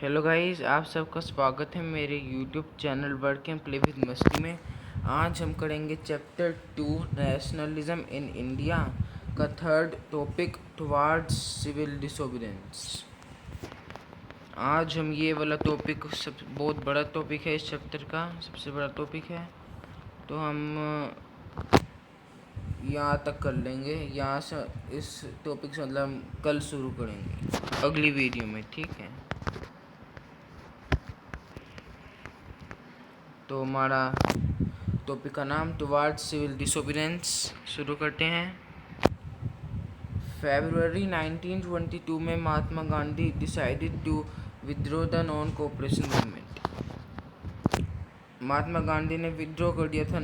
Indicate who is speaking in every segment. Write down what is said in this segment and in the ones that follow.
Speaker 1: Hello guys, आप सबका स्वागत है मेरे YouTube channel work and play with मस्ती में। आज हम करेंगे चैप्टर 2 नेशनलिज्म इन इंडिया का third topic towards civil disobedience. आज हम ये वाला टॉपिक सब बहुत बड़ा टॉपिक है, इस चैप्टर का सबसे बड़ा टॉपिक है, तो हम यहाँ तक कर लेंगे। यहाँ से इस टॉपिक से मतलब हम कल शुरू करेंगे अगली वीडियो में, ठीक है। तो हमारा टॉपिक का नाम टुवार्ड्स सिविल डिसोबीडियंस शुरू करते हैं। फरवरी 1922 में Mahatma Gandhi decided to withdraw the non cooperation movement. Mahatma Gandhi ने विथड्रॉ कर दिया था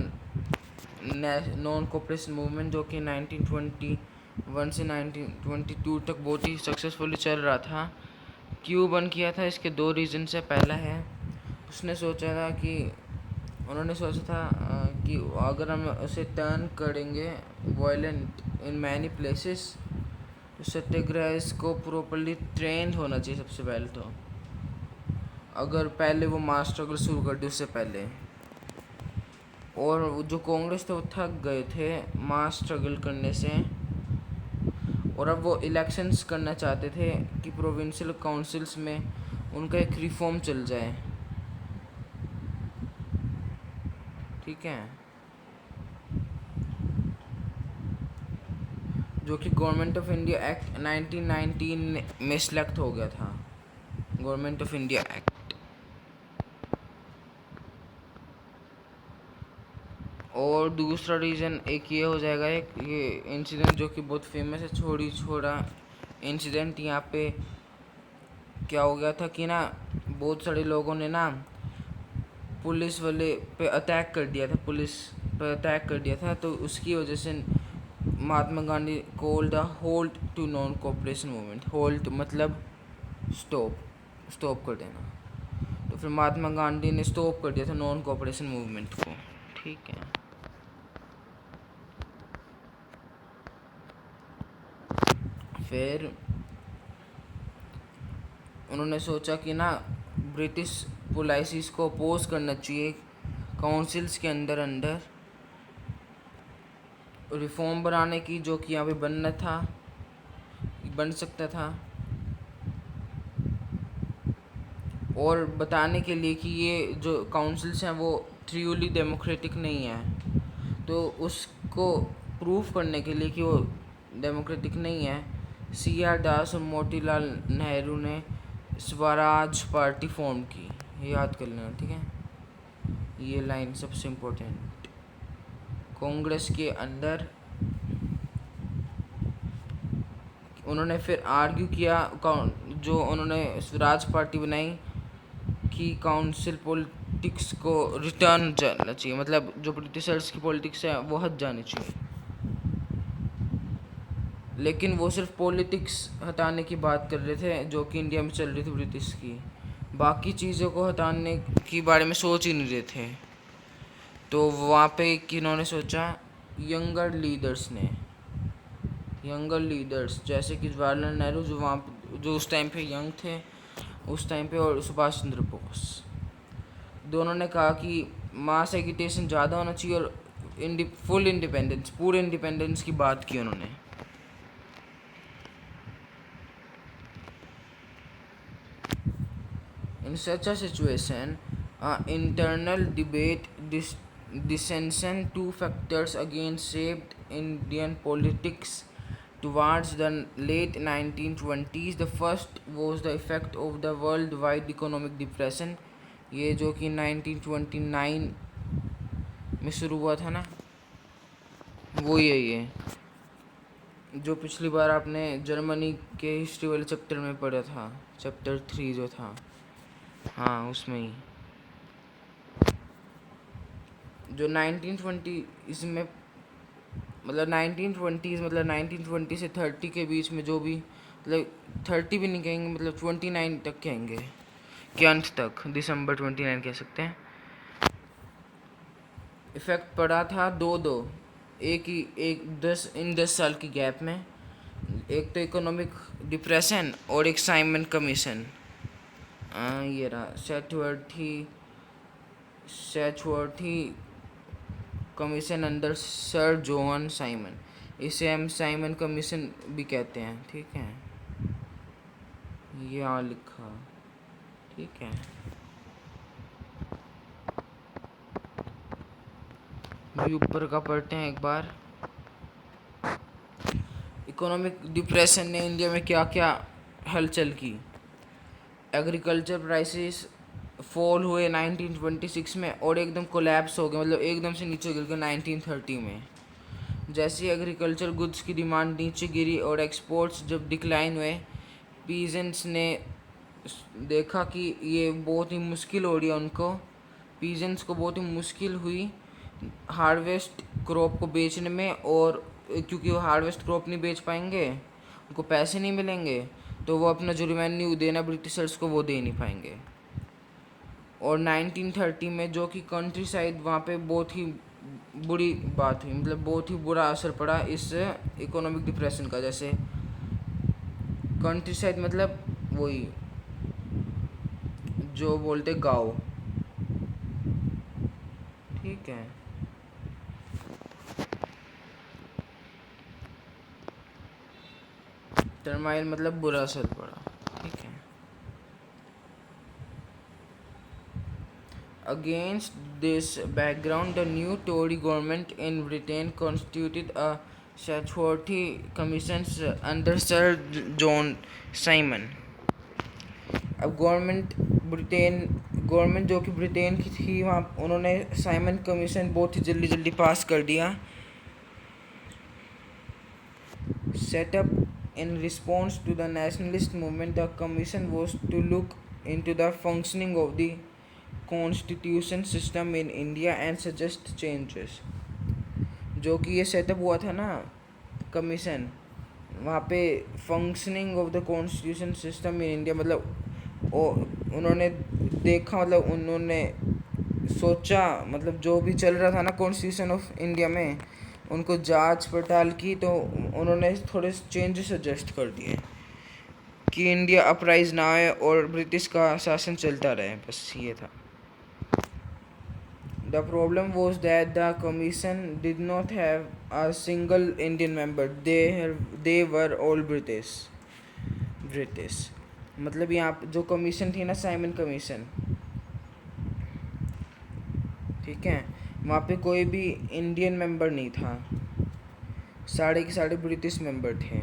Speaker 1: नॉन कोऑपरेशन मूवमेंट, जो कि 1921 से 1922 तक बहुत ही सक्सेसफुली चल रहा था। क्यों बंद किया था, इसके दो रीज़न से। पहला है, उन्होंने सोचा था कि अगर हम उसे टर्न करेंगे वायलेंट इन मैनी प्लेसेस, तो सत्याग्रह को प्रॉपरली ट्रेंड होना चाहिए सबसे पहले। तो अगर पहले वो मास स्ट्रगल शुरू कर दे उससे पहले, और जो कांग्रेस थे वो थक गए थे मास स्ट्रगल करने से, और अब वो इलेक्शंस करना चाहते थे कि प्रोविंशियल काउंसिल्स में उनका एक रिफॉर्म चल जाए, ठीक है, जो कि गवर्नमेंट ऑफ इंडिया एक्ट 1919 में सिलेक्ट हो गया था, गवर्नमेंट ऑफ इंडिया एक्ट। और दूसरा रीज़न एक ये हो जाएगा, एक ये इंसिडेंट जो कि बहुत फेमस है, छोड़ी छोड़ा इंसिडेंट। यहाँ पे क्या हो गया था कि ना, बहुत सारे लोगों ने ना पुलिस वाले पे अटैक कर दिया था, तो उसकी वजह से Mahatma Gandhi called the hold to non cooperation movement. Hold मतलब स्टॉप कर देना। तो फिर महात्मा गांधी ने स्टॉप कर दिया था नॉन कोऑपरेशन मूवमेंट को, ठीक है। फिर उन्होंने सोचा कि ना ब्रिटिश पॉलिसीज़ को अपोज करना चाहिए, काउंसिल्स के अंदर रिफॉर्म बनाने की, जो कि यहाँ पे बन सकता था, और बताने के लिए कि ये जो काउंसिल्स हैं वो ट्रूली डेमोक्रेटिक नहीं है। तो उसको प्रूफ करने के लिए कि वो डेमोक्रेटिक नहीं है, CR दास और मोतीलाल नेहरू ने स्वराज पार्टी फॉर्म की। याद कर लेना, ठीक है, ये लाइन सबसे इम्पोर्टेंट। कांग्रेस के अंदर उन्होंने फिर आर्ग्यू किया, जो उन्होंने स्वराज पार्टी बनाई, कि काउंसिल पॉलिटिक्स को रिटर्न जाना चाहिए, मतलब जो ब्रिटिशर्स की पॉलिटिक्स है वो हट जानी चाहिए। लेकिन वो सिर्फ पॉलिटिक्स हटाने की बात कर रहे थे जो कि इंडिया में चल रही थी ब्रिटिश की, बाकी चीज़ों को हटाने के बारे में सोच ही नहीं रहे थे। तो वहाँ पे किन्होंने सोचा, यंगर लीडर्स जैसे कि जवाहरलाल नेहरू, जो उस टाइम पे यंग थे उस टाइम पे, और सुभाष चंद्र बोस, दोनों ने कहा कि मास एगिटेशन ज़्यादा होना चाहिए, और पूरे इंडिपेंडेंस की बात की उन्होंने। In such a situation, internal debate, dissension, two factors again shaped Indian politics towards the late 1920s. The first was the effect of the worldwide economic depression, ये जो कि 1929 में शुरू हुआ था ना, वो यही है जो पिछली बार आपने जर्मनी के हिस्ट्री वाले चैप्टर में पढ़ा था, चैप्टर 3 जो था, हाँ उसमें ही। जो 1920 में मतलब 1920 से 30 के बीच में, जो भी मतलब 30 भी नहीं कहेंगे, मतलब 29 तक कहेंगे, के अंत तक, दिसंबर 29 कह सकते हैं, इफेक्ट पड़ा था एक 10 साल की गैप में। एक तो इकोनॉमिक डिप्रेशन और एक साइमन कमीशन। ये रहा सैचवर्थी commission under sir John Simon. इसे हम साइमन कमीशन भी कहते हैं, ठीक है, ये यहाँ लिखा, ठीक है। भी ऊपर का पढ़ते हैं एक बार। इकोनॉमिक डिप्रेशन ने इंडिया में क्या क्या हलचल की। एग्रीकल्चर प्राइसेस फॉल हुए 1926 में और एकदम कोलैप्स हो गए, मतलब एकदम से नीचे गिर गए 1930 में। जैसे एग्रीकल्चर गुड्स की डिमांड नीचे गिरी और एक्सपोर्ट्स जब डिक्लाइन हुए, पीजेंट्स ने देखा कि ये बहुत ही मुश्किल हो रही है उनको, पीजेंट्स को बहुत ही मुश्किल हुई हार्वेस्ट क्रॉप को बेचने में, और क्योंकि वो हार्वेस्ट क्रॉप नहीं बेच पाएंगे, उनको पैसे नहीं मिलेंगे, तो वो अपना जो रेवेन्यू देना ब्रिटिशर्स को वो दे नहीं पाएंगे। और 1930 में जो कि कंट्री साइड वहाँ पे बहुत ही बुरी बात हुई, मतलब बहुत ही बुरा असर पड़ा इस इकोनॉमिक डिप्रेशन का। जैसे कंट्री साइड मतलब वही जो बोलते गाँव, ठीक है। टर्माइल मतलब बुरा असर पड़ा, ठीक है। Against this background, the new Tory government in Britain constituted a Sachworthy Commission under Sir John Simon। अब गवर्नमेंट जो कि ब्रिटेन की थी, वहाँ उन्होंने साइमन कमीशन बहुत ही जल्दी जल्दी पास कर दिया। Set up in response to the nationalist movement, the commission was to look into the functioning of the constitution system in India and suggest changes। जो कि ये सेटअप हुआ था ना कमीशन, वहाँ पे functioning of the constitution system in India, मतलब उन्होंने देखा, मतलब उन्होंने सोचा, मतलब जो भी चल रहा था ना कॉन्स्टिट्यूशन ऑफ इंडिया में, उनको जांच पड़ताल की, तो उन्होंने थोड़े चेंजेस सजेस्ट कर दिए कि इंडिया अपराइज ना आए और ब्रिटिश का शासन चलता रहे, बस ये था। The problem was that the commission did not have a single Indian member. They were all British। मतलब यहाँ जो कमीशन थी ना, साइमन कमीशन, ठीक है, वहाँ पे कोई भी इंडियन मेंबर नहीं था, सारे के सारे ब्रिटिश मेंबर थे,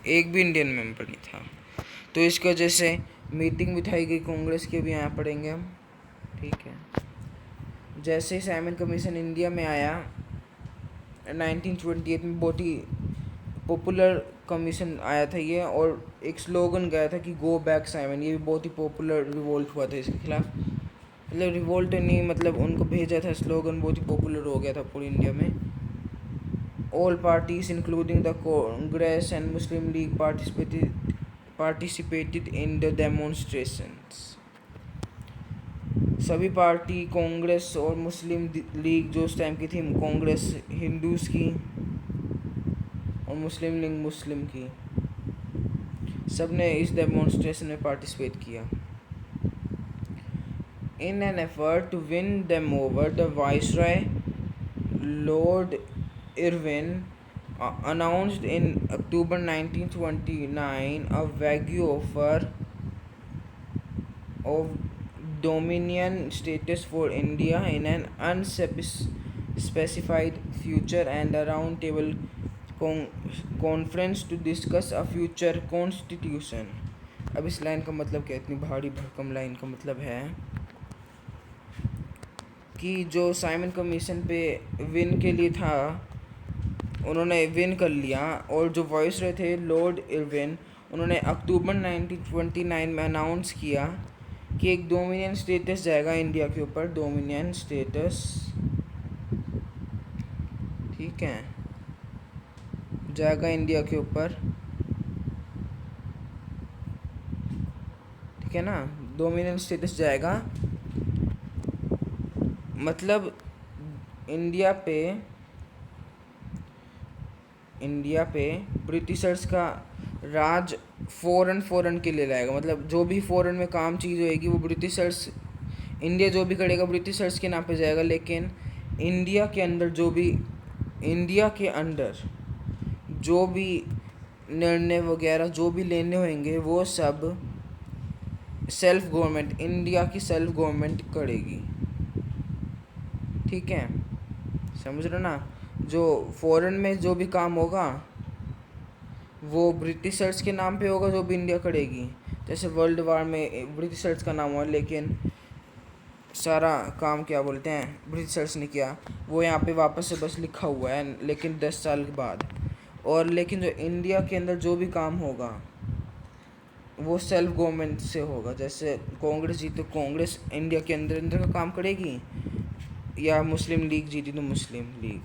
Speaker 1: एक भी इंडियन मेंबर नहीं था। तो इसकी वजह से मीटिंग बिठाई गई कांग्रेस की, भी यहाँ पढ़ेंगे हम, ठीक है। जैसे ही साइमन कमीशन इंडिया में आया 1928 में, बहुत ही पॉपुलर कमीशन आया था ये, और एक स्लोगन गया था कि गो बैक साइमन। ये भी बहुत ही पॉपुलर रिवोल्ट हुआ था इसके खिलाफ, मतलब रिवोल्ट नहीं, मतलब उनको भेजा था, स्लोगन बहुत ही पॉपुलर हो गया था पूरी इंडिया में। All parties including the Congress and Muslim league participated in the demonstrations। सभी पार्टी, कांग्रेस और मुस्लिम लीग जो उस टाइम की थी, कांग्रेस हिंदूज की और मुस्लिम लीग मुस्लिम की, सब ने इस डेमोन्स्ट्रेशन में पार्टिसिपेट किया। In an effort to win them over, the Viceroy Lord Irwin announced in October 1929 a vague offer of dominion status for India in an unspecified future and a round table conference to discuss a future constitution। अब इस line का मतलब क्या, इतनी भारी भरकम line का मतलब है कि जो साइमन कमीशन पे विन के लिए था, उन्होंने विन कर लिया, और जो वाइसरॉय थे लॉर्ड इरविन, उन्होंने अक्टूबर 1929 में अनाउंस किया कि एक डोमिनियन स्टेटस जाएगा इंडिया के ऊपर, डोमिनियन स्टेटस, ठीक है, जाएगा इंडिया के ऊपर, ठीक है ना, डोमिनियन स्टेटस जाएगा, मतलब इंडिया पे ब्रिटिशर्स का राज फ़ॉरेन के लिए लाएगा, मतलब जो भी फ़ॉरेन में काम चीज़ होएगी वो ब्रिटिशर्स, इंडिया जो भी करेगा ब्रिटिशर्स के नाम पे जाएगा, लेकिन इंडिया के अंदर जो भी, इंडिया के अंदर जो भी निर्णय वगैरह जो भी लेने होंगे वो सब सेल्फ गवर्नमेंट, इंडिया की सेल्फ गवर्नमेंट करेगी। ठीक है, समझ रहे हो ना? जो फॉरेन में जो भी काम होगा वो ब्रिटिशर्स के नाम पे होगा, जो भी इंडिया करेगी। जैसे वर्ल्ड वार में ब्रिटिशर्स का नाम हुआ, लेकिन सारा काम क्या बोलते हैं ब्रिटिशर्स ने किया, वो यहाँ पे वापस से बस लिखा हुआ है, लेकिन 10 साल के बाद। और लेकिन जो इंडिया के अंदर जो भी काम होगा वो सेल्फ गवर्नमेंट से होगा। जैसे कांग्रेस जीती तो कांग्रेस इंडिया के अंदर का काम करेगी, या मुस्लिम लीग जीती तो मुस्लिम लीग।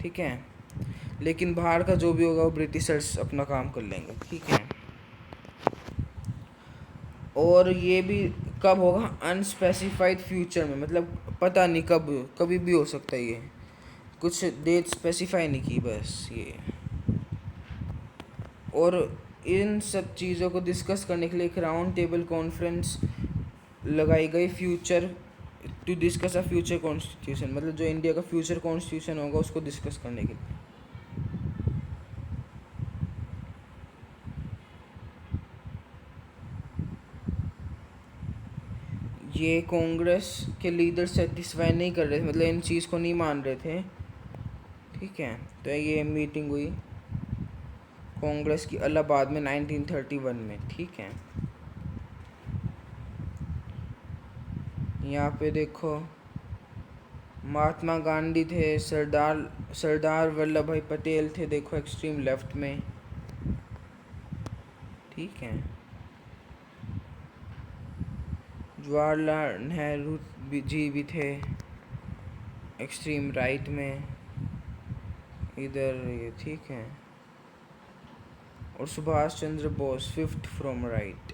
Speaker 1: ठीक है, लेकिन बाहर का जो भी होगा वो ब्रिटिशर्स अपना काम कर लेंगे। ठीक है, और ये भी कब होगा? अनस्पेसिफाइड फ्यूचर में, मतलब पता नहीं कब, कभी भी हो सकता है, ये कुछ डेट स्पेसिफाई नहीं की बस ये। और इन सब चीज़ों को डिस्कस करने के लिए एक राउंड टेबल कॉन्फ्रेंस लगाई गई, future to discuss a future constitution, मतलब जो इंडिया का फ्यूचर कॉन्स्टिट्यूशन होगा उसको डिस्कस करने के लिए। ये कांग्रेस के लीडर सेटिस्फाई नहीं कर रहे थे, मतलब इन चीज़ को नहीं मान रहे थे। ठीक है, तो ये मीटिंग हुई कांग्रेस की इलाहाबाद में 1931 में। ठीक है, यहाँ पे देखो महात्मा गांधी थे, सरदार वल्लभ भाई पटेल थे, देखो एक्सट्रीम लेफ्ट में। ठीक है, जवाहरलाल नेहरू जी भी थे एक्सट्रीम राइट में इधर ये। ठीक है, और Subhash Chandra Bose fifth from right,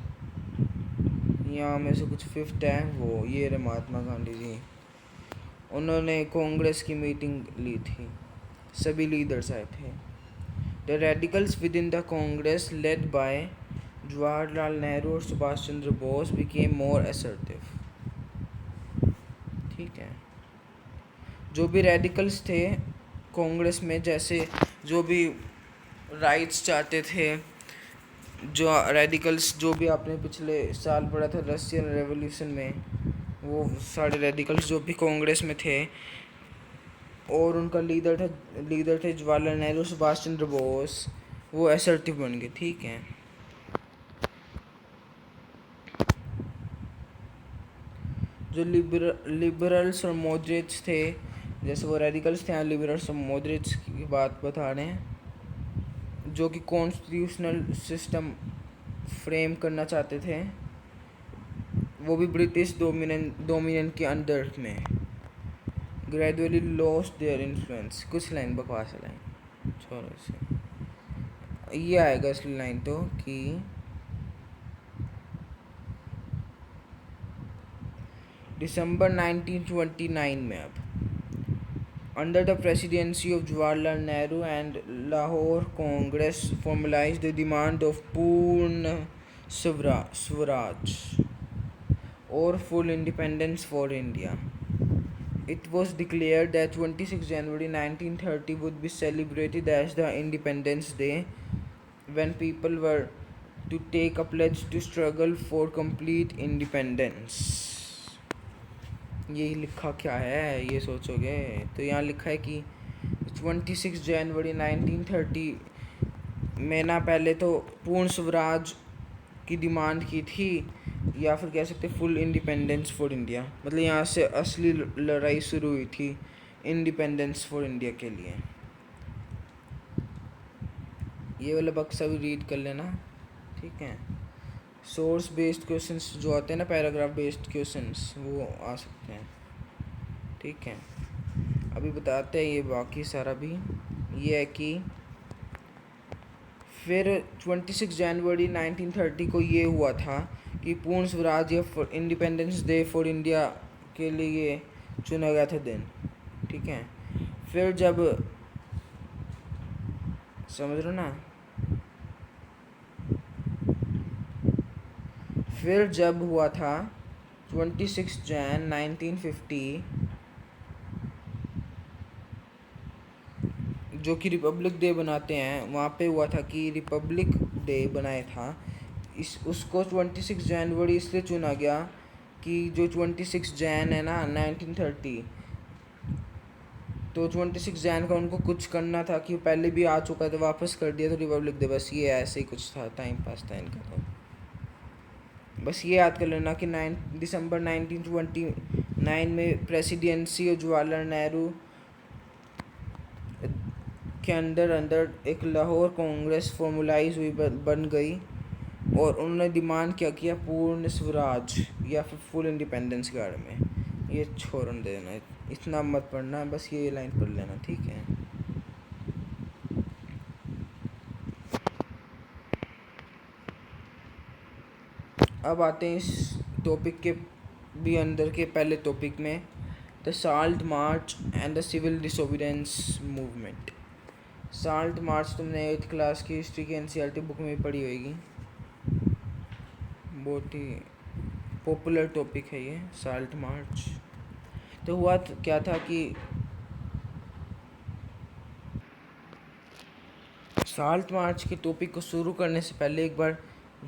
Speaker 1: यहाँ में से कुछ फिफ्थ है वो ये रहे महात्मा गांधी जी। उन्होंने कांग्रेस की मीटिंग ली थी, सभी लीडर्स आए थे। The radicals with in the Congress led by Jawaharlal Nehru और Subhash Chandra Bose became more assertive. ठीक है, जो भी रेडिकल्स थे कांग्रेस में, जैसे जो भी राइट्स चाहते थे, जो रेडिकल्स जो भी आपने पिछले साल पढ़ा था रशियन रेवोल्यूशन में, वो सारे रेडिकल्स जो भी कांग्रेस में थे, और उनका लीडर थे जवाहरलाल नेहरू सुभाष चंद्र बोस, वो असर्टिव बन गए। ठीक है, जो लिबरल्स और मॉडरेट्स थे, जैसे वो रेडिकल्स थे, यहाँ लिबरल्स और मॉडरेट्स की बात बता रहे हैं, जो कि कॉन्स्टिट्यूशनल सिस्टम फ्रेम करना चाहते थे, वो भी ब्रिटिश डोमिनेंट के अंडर में। ग्रेजुअली लॉस्ट देयर इन्फ्लुएंस, कुछ लाइन बकवास लाइन छोड़ो से, ये आएगा असली लाइन तो कि दिसंबर 1929 में, अब under the presidency of Jawaharlal Nehru and Lahore Congress formalized the demand of Purna Swaraj or full independence for India. It was declared that 26 January 1930 would be celebrated as the Independence Day, when people were to take a pledge to struggle for complete independence. ये लिखा क्या है ये सोचोगे, तो यहाँ लिखा है कि 26 जनवरी 1930 में ना पहले तो पूर्ण स्वराज की डिमांड की थी, या फिर कह सकते फुल इंडिपेंडेंस फॉर इंडिया, मतलब यहाँ से असली लड़ाई शुरू हुई थी इंडिपेंडेंस फॉर इंडिया के लिए। ये वाला बक्सा भी रीड कर लेना। ठीक है, सोर्स बेस्ड क्वेश्चंस जो आते हैं ना, पैराग्राफ बेस्ड क्वेश्चंस, वो आ सकते हैं। ठीक है, अभी बताते हैं ये बाकी सारा भी। ये है कि फिर 26 जनवरी 1930 को ये हुआ था कि पूर्ण स्वराज या इंडिपेंडेंस डे फॉर इंडिया के लिए चुना गया था दिन। ठीक है, फिर जब समझ रहे हो ना, फिर जब हुआ था 26 जैन 1950, जो कि रिपब्लिक डे बनाते हैं, वहाँ पे हुआ था कि रिपब्लिक डे बनाया था। इस उसको 26 जनवरी इसलिए चुना गया कि जो 26 जैन है ना 1930, तो 26 जैन का उनको कुछ करना था कि पहले भी आ चुका था, वापस कर दिया तो रिपब्लिक डे। बस ये ऐसे ही कुछ था, टाइम पास था इनका। तो बस ये याद कर लेना कि 9 दिसंबर 1929 में प्रेसिडेंसी और जवाहरलाल नेहरू के अंदर एक लाहौर कांग्रेस फॉर्मुलाइज हुई, बन गई, और उन्होंने डिमांड क्या किया, पूर्ण स्वराज या फिर फुल इंडिपेंडेंस के बारे में। ये छोड़न देना, इतना मत पढ़ना, बस ये लाइन पढ़ लेना, ठीक है। अब आते हैं इस टॉपिक के भी अंदर के पहले टॉपिक में, the salt march and the civil disobedience movement. Salt march तुमने 8th क्लास की हिस्ट्री की एनसीईआरटी बुक में पढ़ी होगी, बहुत ही पॉपुलर टॉपिक है ये साल्ट मार्च। तो हुआ क्या था कि साल्ट मार्च के टॉपिक को शुरू करने से पहले एक बार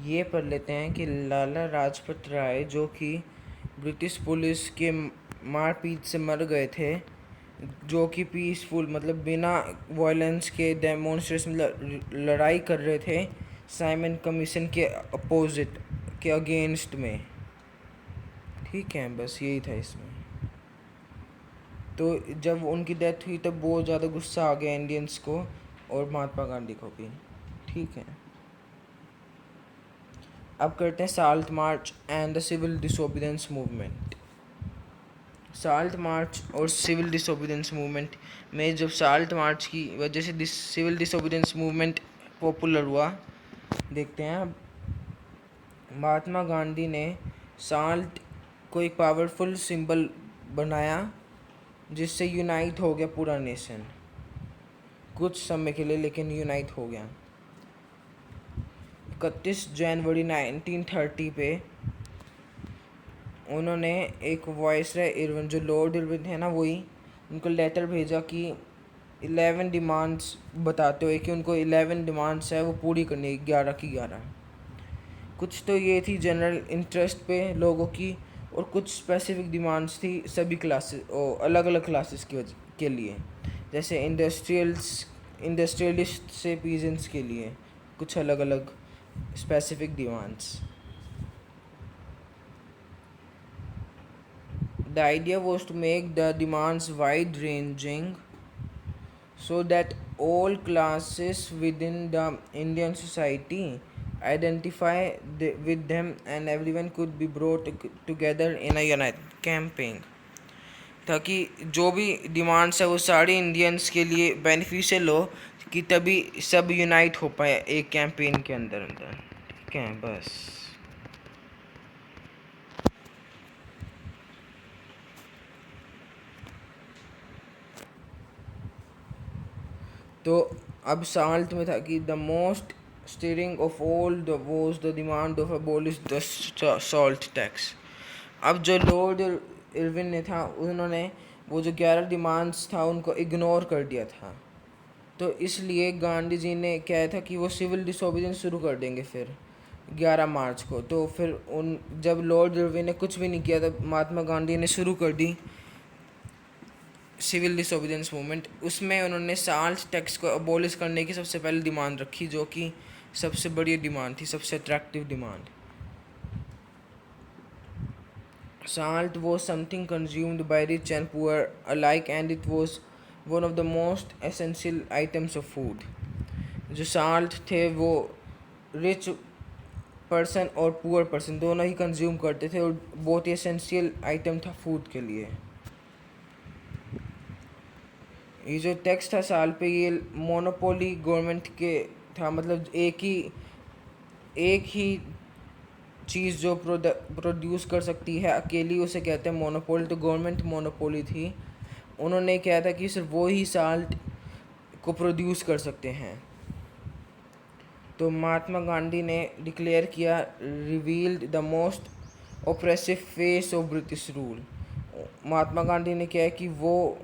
Speaker 1: ये पढ़ लेते हैं कि लाला लाजपत राय, जो कि ब्रिटिश पुलिस के मारपीट से मर गए थे, जो कि पीसफुल मतलब बिना वायलेंस के डेमोन्स्ट्रेशन लड़ाई कर रहे थे साइमन कमीशन के अपोजिट के अगेंस्ट में, ठीक है। बस यही था इसमें। तो जब उनकी डेथ हुई तब बहुत ज़्यादा गुस्सा आ गया इंडियंस को और महात्मा गांधी को भी, ठीक है। अब करते हैं salt march and the civil disobedience movement. Salt march और सिविल डिसोबीडियंस मूवमेंट में, जब साल्ट मार्च की वजह से सिविल डिसोबीडियंस मूवमेंट पॉपुलर हुआ, देखते हैं। अब महात्मा गांधी ने साल्ट को एक पावरफुल सिंबल बनाया, जिससे यूनाइट हो गया पूरा नेशन कुछ समय के लिए, लेकिन यूनाइट हो गया। 31 जनवरी 1930 पे उन्होंने एक वायसराय इरविन, जो लॉर्ड इरविन है ना, वही उनको लेटर भेजा कि 11 डिमांड्स बताते हुए कि उनको 11 डिमांड्स है वो पूरी करनी, 11 की 11। कुछ तो ये थी जनरल इंटरेस्ट पे लोगों की, और कुछ स्पेसिफिक डिमांड्स थी सभी क्लासेस और अलग अलग क्लासेस के लिए, जैसे इंडस्ट्रियलिस्ट से पीजेंट्स के लिए कुछ अलग अलग specific demands. The idea was to make the demands wide ranging so that all classes within the Indian society identify with them and everyone could be brought together in a united campaign, ताकि जो भी demands है वो सारे Indians के लिए beneficial हो, कि तभी सब यूनाइट हो पाए एक कैंपेन के अंदर, ठीक है। बस तो अब साल्ट में था कि the most steering of all the was the demand of abolish the salt tax. अब जो लॉर्ड इरविन ने था, उन्होंने वो जो 11 डिमांड्स था उनको इग्नोर कर दिया था, तो इसलिए गांधी जी ने कहा था कि वो सिविल डिसोबीडियंस शुरू कर देंगे फिर 11 मार्च को। तो फिर जब लॉर्ड इरविन ने कुछ भी नहीं किया, तब महात्मा गांधी ने शुरू कर दी सिविल डिसोबीडियंस मूवमेंट। उसमें उन्होंने साल्ट टैक्स को अबॉलिश करने की सबसे पहले डिमांड रखी, जो कि सबसे बड़ी डिमांड थी, सबसे attractive demand. Salt was something consumed by rich and poor alike, and it was one of the most essential items of food. जो साल्ट थे वो रिच पर्सन और पुअर पर्सन दोनों ही कंज्यूम करते थे, और बहुत ही एसेंशियल आइटम था फूड के लिए। ये जो टैक्स था साल पे, ये मोनोपोली गवर्नमेंट के था, मतलब एक ही चीज़ जो प्रोड्यूस कर सकती है अकेली, उसे कहते हैं मोनोपोली। तो गवर्नमेंट मोनोपोली थी, उन्होंने कहा था कि सिर्फ वो ही साल्ट को प्रोड्यूस कर सकते हैं। तो महात्मा गांधी ने डिक्लेयर किया, revealed the most oppressive face of British rule. Mahatma Gandhi ने क्या है कि वो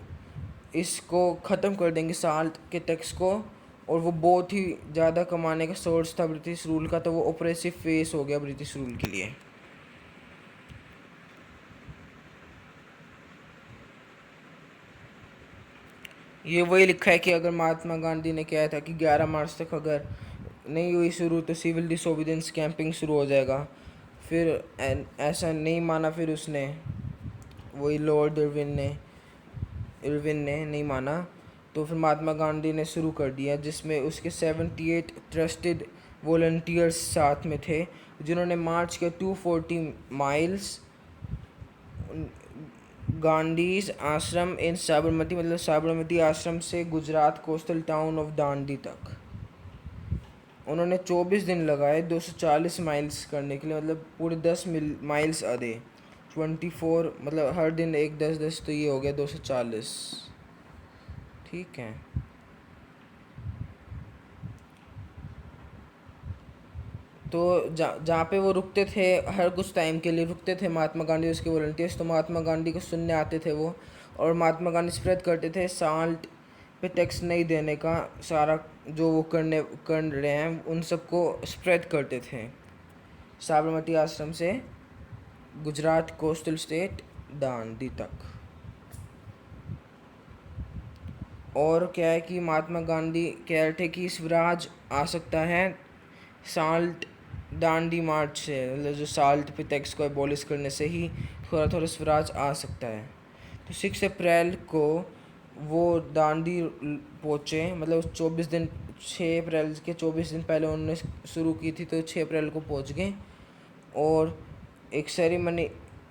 Speaker 1: इसको ख़त्म कर देंगे साल्ट के टैक्स को, और वो बहुत ही ज़्यादा कमाने का सोर्स था ब्रिटिश रूल का, तो वो ओप्रेसिव फेस हो गया ब्रिटिश रूल के लिए। ये वही लिखा है कि अगर महात्मा गांधी ने कहा था कि 11 मार्च तक अगर नहीं हुई शुरू तो सिविल डिसोबीडियंस कैंपिंग शुरू हो जाएगा। फिर ऐसा नहीं माना, फिर उसने वही लॉर्ड इरविन ने नहीं माना, तो फिर महात्मा गांधी ने शुरू कर दिया, जिसमें उसके 78 ट्रस्टेड वॉलंटियर्स साथ में थे, जिन्होंने मार्च किया 240 माइल्स गांधीज आश्रम इन साबरमती, मतलब साबरमती आश्रम से Gujarat coastal town of Dandi तक। उन्होंने 24 दिन लगाए 240 माइल्स करने के लिए, मतलब पूरे 10 माइल्स आ डे, 24, मतलब हर दिन एक 10-10, तो ये हो गया 240। ठीक है। तो जहाँ पे वो रुकते थे, हर कुछ टाइम के लिए रुकते थे महात्मा गांधी उसके वॉलंटियर्स, तो महात्मा गांधी को सुनने आते थे वो, और महात्मा गांधी स्प्रेड करते थे साल्ट पे टैक्स नहीं देने का, सारा जो वो कर रहे हैं उन सबको स्प्रेड करते थे साबरमती आश्रम से गुजरात कोस्टल स्टेट दांडी तक। और क्या है कि महात्मा गांधी कह रहे थे कि स्वराज आ सकता है साल्ट दांडी मार्च से, मतलब जो साल्ट पे टैक्स को एबॉलिश करने से ही थोड़ा थोड़ा स्वराज आ सकता है। तो 6 अप्रैल को वो दांडी पहुँचे, मतलब 24 दिन, 6 अप्रैल के 24 दिन पहले उन्होंने शुरू की थी, तो 6 अप्रैल को पहुँच गए, और एक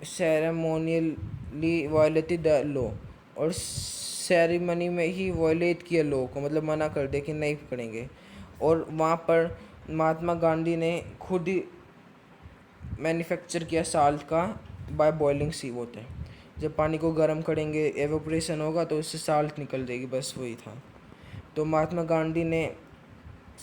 Speaker 1: सेरेमोनियली वायलेटेड द लॉ, और सेरेमनी में ही वायलेट किया लॉ को, मतलब मना कर दे कि नहीं करेंगे। और वहाँ पर महात्मा गांधी ने खुद ही मैन्युफैक्चर किया साल्ट का बाय बॉइलिंग सी वाटर, जब पानी को गर्म करेंगे एवोपरेशन होगा तो उससे साल्ट निकल जाएगी, बस वही था। तो महात्मा गांधी ने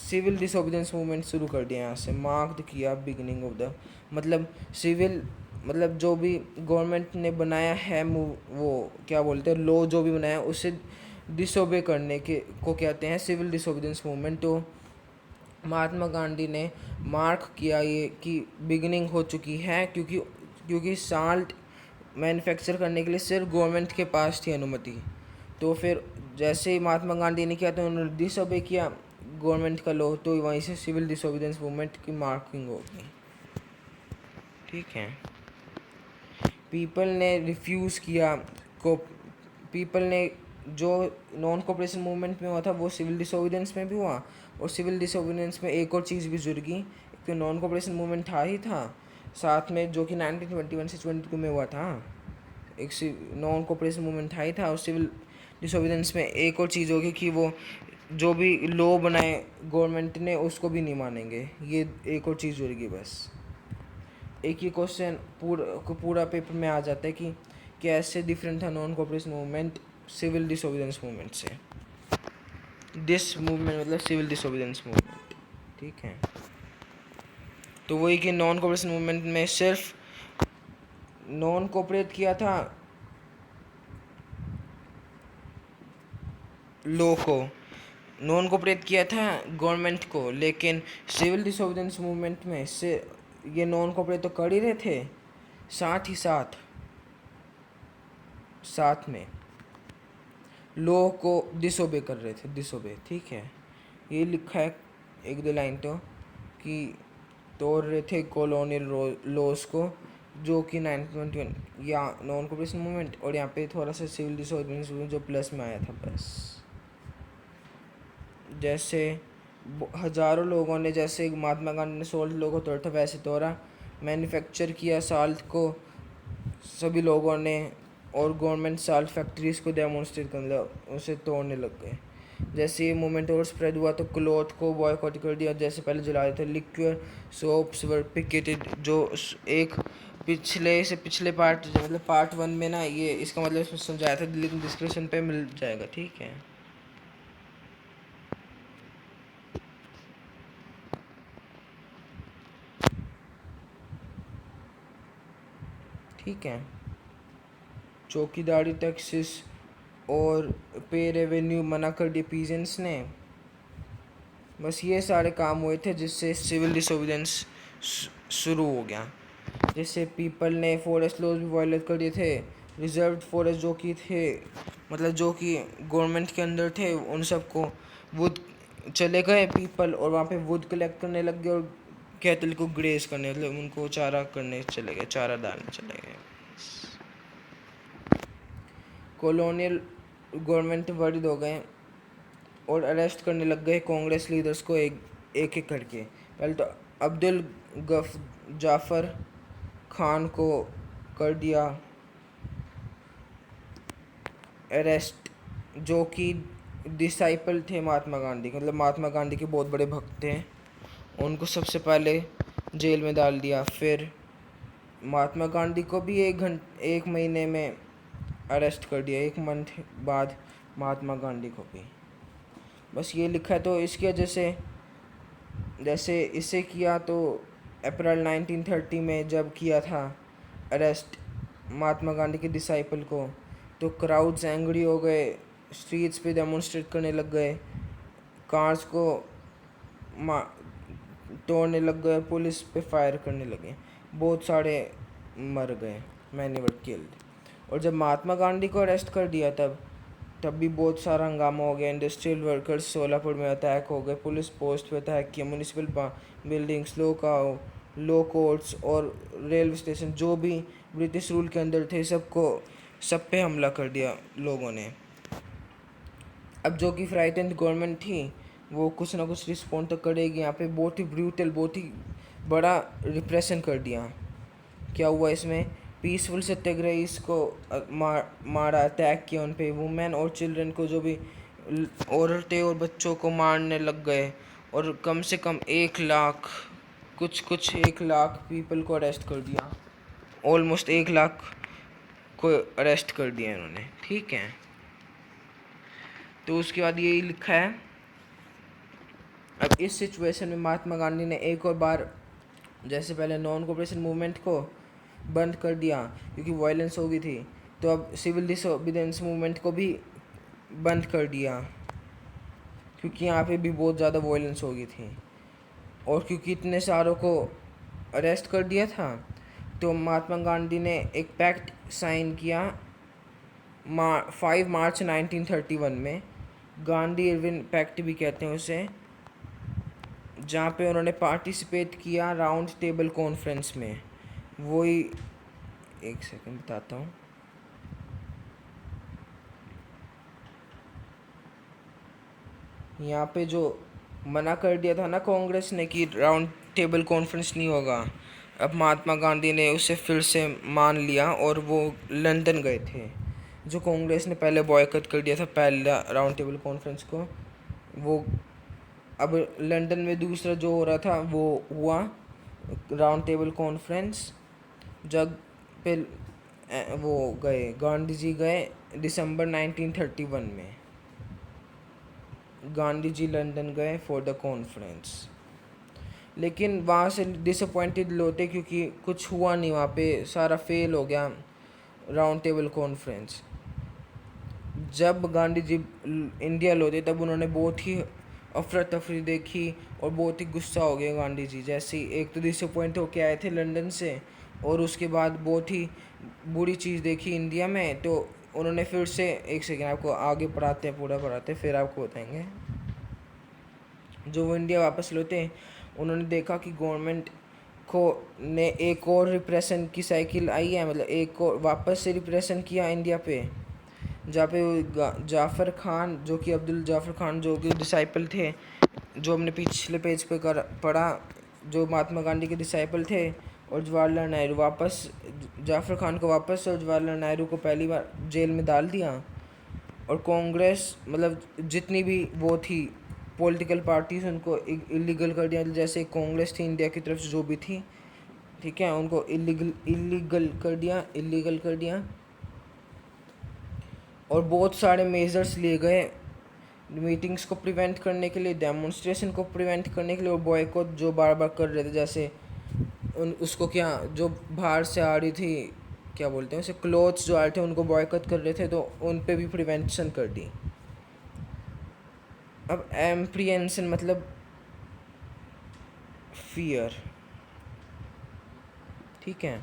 Speaker 1: सिविल डिसोबीडियंस मूवमेंट शुरू कर दिया, यहाँ से मार्क्ड किया बिगिनिंग ऑफ द, मतलब सिविल, मतलब जो भी गवर्नमेंट ने बनाया है वो क्या बोलते हैं, लॉ जो भी बनाया उसे डिसोबे करने के को कहते हैं सिविल डिसोबीडियंस मूवमेंट। तो महात्मा गांधी ने मार्क किया ये कि बिगिनिंग हो चुकी है, क्योंकि साल्ट मैन्युफैक्चर करने के लिए सिर्फ गवर्नमेंट के पास थी अनुमति। तो फिर जैसे ही महात्मा गांधी ने किया तो उन्होंने डिसोबे किया गवर्नमेंट का लॉ, तो वहीं से सिविल डिसोबीडियंस मूवमेंट की मार्किंग होगी। ठीक है। पीपल ने रिफ्यूज़ किया को पीपल ने जो नॉन कोऑपरेशन मूवमेंट में हुआ था वो सिविल डिसोबीडियंस में भी हुआ, और सिविल डिसोबीडियंस में एक और चीज़ भी जुड़ गई, एक तो नॉन कोऑपरेशन मूवमेंट था ही था साथ में, जो कि 1921 से 22 में हुआ था, एक नॉन कोऑपरेशन मूवमेंट था ही था, और सिविल डिसोबीडियंस में एक और चीज़ होगी कि वो जो भी लॉ बनाए गवर्नमेंट ने उसको भी नहीं मानेंगे, ये एक और चीज़ जुड़ेगी। बस एक ही क्वेश्चन पूरा पेपर में आ जाता है कि कैसे डिफरेंट था non cooperation movement civil disobedience movement से। दिस मूवमेंट मतलब सिविल डिसोबीडियंस मूवमेंट। ठीक है। तो वही कि नॉन कोऑपरेशन मूवमेंट में सिर्फ नॉन कोऑपरेट किया था लॉ को, नॉन कोऑपरेट किया था गवर्नमेंट को, लेकिन सिविल डिसोबीडियंस मूवमेंट में से ये नॉन कोऑपरेट तो कर ही रहे थे, साथ ही साथ में लॉ को डिसोबे कर रहे थे, डिसोबे। ठीक है। ये लिखा है एक दो लाइन तो कि तोड़ रहे थे कॉलोनियल लॉज को, जो कि 1921 या नॉन कोऑपरेशन मूवमेंट, और यहाँ पे थोड़ा सा सिविल डिसोबीडियंस जो प्लस में आया था बस। जैसे हज़ारों लोगों ने, जैसे महात्मा गांधी ने सोल्ट लॉ को तोड़ा था, वैसे तोड़ा, मैन्युफैक्चर किया साल्ट को सभी लोगों ने, और गवर्नमेंट साल्ट फैक्ट्रीज़ को डेमोन्स्ट्रेट करने, उसे तोड़ने लग गए। जैसे ये मूवमेंट और स्प्रेड हुआ तो क्लॉथ को बॉयकॉट कर दिया, जैसे पहले जला रहे थे। लिक्विड सोप्स वर पिकेटेड, जो एक पिछले पार्ट, मतलब पार्ट 1 में ना, ये इसका मतलब इसमें समझाया था, लिंक डिस्क्रिप्शन पे मिल जाएगा। ठीक है। ठीक है, चौकीदारी टैक्सेस और पे रेवेन्यू मना कर दिए पीजेंट्स ने। बस ये सारे काम हुए थे जिससे सिविल डिसोबीडियंस शुरू हो गया। जैसे पीपल ने फॉरेस्ट लॉज भी वायलेट कर दिए थे। रिजर्व फॉरेस्ट जो कि थे, मतलब जो कि गवर्नमेंट के अंदर थे, उन सबको वुड चले गए पीपल, और वहाँ पे वुड कलेक्ट करने लग गए और कैटल को ग्रेस करने, मतलब उनको चारा करने चले गए, चारा डालने चले गए। कॉलोनियल गवर्नमेंट वर्रिड हो गए और अरेस्ट करने लग गए कांग्रेस लीडर्स को एक एक करके। पहले तो अब्दुल जाफ़र खान को कर दिया अरेस्ट, जो कि डिसाइपल थे महात्मा गांधी, मतलब महात्मा गांधी के बहुत बड़े भक्त थे। उनको सबसे पहले जेल में डाल दिया। फिर महात्मा गांधी को भी एक महीने में अरेस्ट कर दिया, 1 मंथ बाद महात्मा गांधी को भी। बस ये लिखा है। तो इसकी वजह से जैसे इसे किया तो अप्रैल 1930 में जब किया था अरेस्ट महात्मा गांधी के डिसाइपल को, तो क्राउड्स एंग्री हो गए, स्ट्रीट्स पे डेमोन्स्ट्रेट करने लग गए, कार्स को तोड़ने लग गए, पुलिस पे फायर करने लगे, बहुत सारे मर गए, मैनी वर किल्ड। और जब महात्मा गांधी को अरेस्ट कर दिया तब भी बहुत सारा हंगामा हो गया। इंडस्ट्रियल वर्कर्स सोलापुर में अटैक हो गए, पुलिस पोस्ट पे अटैक किया, म्यूनिसिपल बिल्डिंग्स, लो कोर्ट्स और रेलवे स्टेशन जो भी ब्रिटिश रूल के अंदर थे सब पे हमला कर दिया लोगों ने। अब जो कि फ्राइटेंड गवर्नमेंट थी वो कुछ ना कुछ रिस्पॉन्ड तो करेगी। यहाँ पे बहुत ही ब्रूटल, बहुत ही बड़ा रिप्रेशन कर दिया। क्या हुआ इसमें, पीसफुल सत्याग्रहीस को मारा, अटैक किया उन पे, वुमेन और चिल्ड्रन को, जो भी औरतें और बच्चों को मारने लग गए, और कम से कम 1 लाख, कुछ 1 लाख पीपल को अरेस्ट कर दिया, ऑलमोस्ट 1 लाख को अरेस्ट कर दिया इन्होंने। ठीक है, तो उसके बाद यही लिखा है। अब इस सिचुएशन में महात्मा गांधी ने एक और बार, जैसे पहले नॉन कोऑपरेशन मूवमेंट को बंद कर दिया क्योंकि वायलेंस हो गई थी, तो अब सिविल डिसोबीडियंस मूवमेंट को भी बंद कर दिया क्योंकि यहाँ पे भी बहुत ज़्यादा वायलेंस हो गई थी। और क्योंकि इतने सारों को अरेस्ट कर दिया था, तो महात्मा गांधी ने एक पैक्ट साइन किया 5 मार्च 1931 में, गांधी इरविन पैक्ट भी कहते हैं उसे, जहाँ पे उन्होंने पार्टिसिपेट किया राउंड टेबल कॉन्फ्रेंस में। वही, एक सेकंड बताता हूँ। यहाँ पे जो मना कर दिया था ना कांग्रेस ने कि राउंड टेबल कॉन्फ्रेंस नहीं होगा, अब महात्मा गांधी ने उसे फिर से मान लिया और वो लंदन गए थे। जो कांग्रेस ने पहले बॉयकॉट कर दिया था पहला राउंड टेबल कॉन्फ्रेंस को, वो अब लंदन में दूसरा जो हो रहा था वो हुआ राउंड टेबल कॉन्फ्रेंस। जब पे वो गए, गांधी जी गए दिसंबर 1931 में, गांधी जी लंदन गए फॉर द कॉन्फ्रेंस। लेकिन वहाँ से डिसअपॉइंटेड लौटे क्योंकि कुछ हुआ नहीं, वहाँ पे सारा फेल हो गया राउंड टेबल कॉन्फ्रेंस। जब गांधी जी इंडिया लौटे तब उन्होंने बहुत ही अफरा तफरी देखी और बहुत ही गुस्सा हो गया गांधी जी। जैसे एक तो डिसअपॉइंट होके आए थे लंदन से, और उसके बाद बहुत ही बुरी चीज़ देखी इंडिया में, तो उन्होंने फिर से, एक सेकेंड आपको आगे पढ़ाते हैं, पूरा पढ़ाते हैं फिर आपको बताएंगे। जो वो इंडिया वापस लौटे, उन्होंने देखा कि गवर्नमेंट को ने एक और रिप्रेशन की साइकिल आई है, मतलब एक और वापस से रिप्रेशन किया इंडिया पे, जहाँ पे जाफ़र खान, जो कि अब्दुल जाफ़र खान जो कि डिसाइपल थे, जो हमने पिछले पेज पे पढ़ा, जो महात्मा गांधी के डिसाइपल थे, और जवाहरलाल नेहरू, वापस जाफ़र खान को वापस और जवाहरलाल नेहरू को पहली बार जेल में डाल दिया। और कांग्रेस, मतलब जितनी भी वो थी पॉलिटिकल पार्टीज, उनको इलीगल कर दिया। जैसे कांग्रेस थी इंडिया की तरफ से जो भी थी, ठीक है, उनको इलीगल कर दिया और बहुत सारे मेजर्स लिए गए मीटिंग्स को प्रिवेंट करने के लिए, डेमोन्स्ट्रेशन को प्रिवेंट करने के लिए, और बॉयकॉट जो बार बार कर रहे थे, जैसे उसको क्या, जो बाहर से आ रही थी क्या बोलते हैं उसे, क्लोथ्स जो आए थे उनको बॉयकॉट कर रहे थे, तो उन पे भी प्रिवेंशन कर दी। अब एम्प्रीहेंशन मतलब फियर, ठीक है।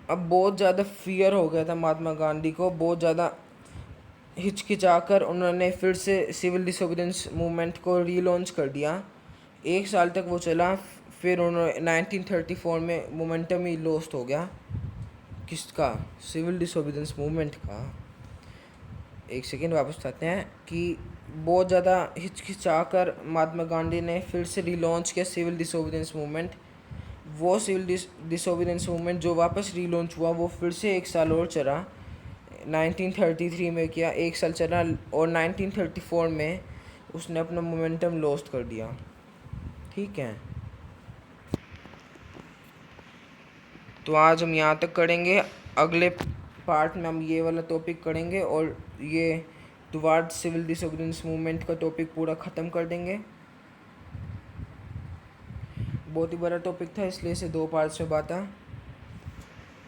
Speaker 1: अब बहुत ज़्यादा फियर हो गया था महात्मा गांधी को, बहुत ज़्यादा हिचकिचाकर उन्होंने फिर से सिविल डिसोबीडियंस मूवमेंट को रीलॉन्च कर दिया। एक साल तक वो चला, फिर उन्होंने 1934 में मोमेंटम ही लॉस्ट हो गया। किसका? सिविल डिसोबीडियंस मूवमेंट का। एक सेकेंड वापस आते हैं कि बहुत ज़्यादा हिचकिचाकर महात्मा गांधी ने फिर से रीलॉन्च किया सिविल डिसोबीडियंस मूवमेंट। वो सिविल डिसोबीडियंस मूवमेंट जो वापस रीलॉन्च हुआ वो फिर से एक साल और चला, 1933 में किया, एक साल चला, और 1934 में उसने अपना मोमेंटम लॉस्ट कर दिया, ठीक है। तो आज हम यहाँ तक करेंगे, अगले पार्ट में हम ये वाला टॉपिक करेंगे और ये टुवार्ड्स सिविल डिसोबीडियंस मूवमेंट का टॉपिक पूरा ख़त्म कर देंगे। बहुत ही बड़ा टॉपिक था, इसलिए इसे 2 पार्ट्स में बांटा।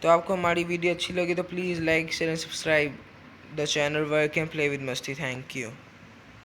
Speaker 1: तो आपको हमारी वीडियो अच्छी लगी तो please like share and subscribe the channel work and play with मस्ती। Thank you.